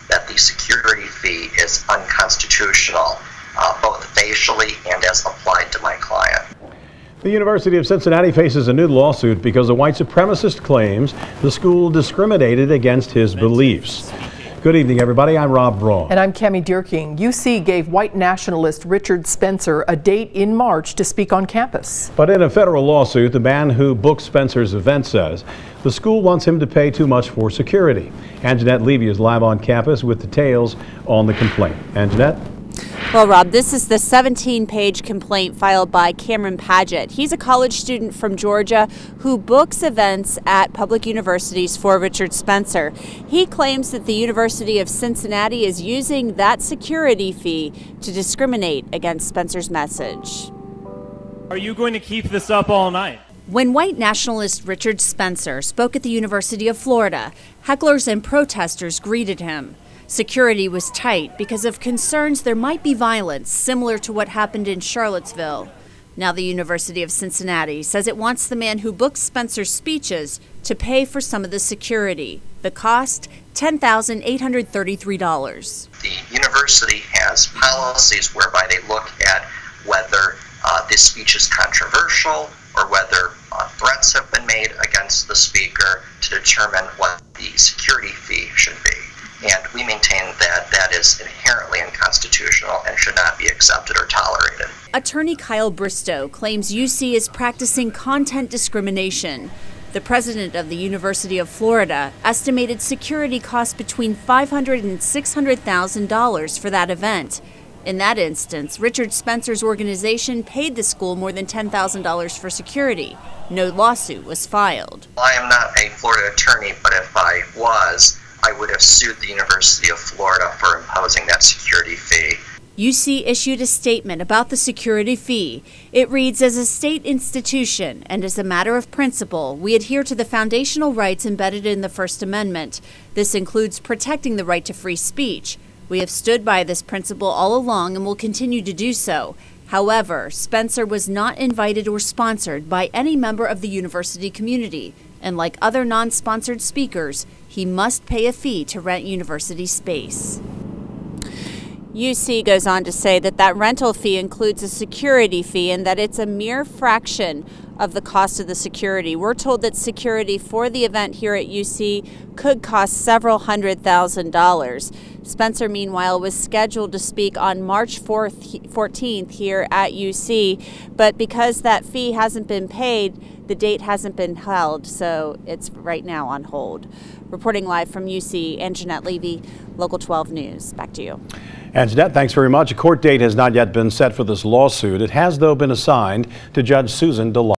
that the security fee is unconstitutional, both facially and as applied to my client. The University of Cincinnati faces a new lawsuit because a white supremacist claims the school discriminated against his beliefs. Good evening, everybody. I'm Rob Braun. And I'm Cami Dierking. UC gave white nationalist Richard Spencer a date in March to speak on campus. But in a federal lawsuit, the man who booked Spencer's event says the school wants him to pay too much for security. Anjanette Levy is live on campus with details on the complaint. Anjanette? Well, Rob, this is the 17-page complaint filed by Cameron Padgett. He's a college student from Georgia who books events at public universities for Richard Spencer. He claims that the University of Cincinnati is using that security fee to discriminate against Spencer's message. Are you going to keep this up all night? When white nationalist Richard Spencer spoke at the University of Florida, hecklers and protesters greeted him. Security was tight because of concerns there might be violence similar to what happened in Charlottesville. Now the University of Cincinnati says it wants the man who booked Spencer's speeches to pay for some of the security. The cost, $10,833. The university has policies whereby they look at whether this speech is controversial or whether threats have been made against the speaker to determine what the security fee should be. And we maintain that that is inherently unconstitutional and should not be accepted or tolerated. Attorney Kyle Bristow claims UC is practicing content discrimination. The president of the University of Florida estimated security costs between $500,000 and $600,000 for that event. In that instance, Richard Spencer's organization paid the school more than $10,000 for security. No lawsuit was filed. I am not a Florida attorney, but if I was, I would have sued the University of Florida for imposing that security fee. UC issued a statement about the security fee. It reads, as a state institution and as a matter of principle, we adhere to the foundational rights embedded in the First Amendment. This includes protecting the right to free speech. We have stood by this principle all along and will continue to do so. However, Spencer was not invited or sponsored by any member of the university community. And like other non-sponsored speakers, he must pay a fee to rent university space. UC goes on to say that that rental fee includes a security fee and that it's a mere fraction of the cost of the security. We're told that security for the event here at UC could cost several $100,000. Spencer, meanwhile, was scheduled to speak on March 14th here at UC, but because that fee hasn't been paid, the date hasn't been held, so it's right now on hold. Reporting live from UC, Anjanette Levy, Local 12 News. Back to you. Anjanette, thanks very much. A court date has not yet been set for this lawsuit. It has, though, been assigned to Judge Susan DeLong.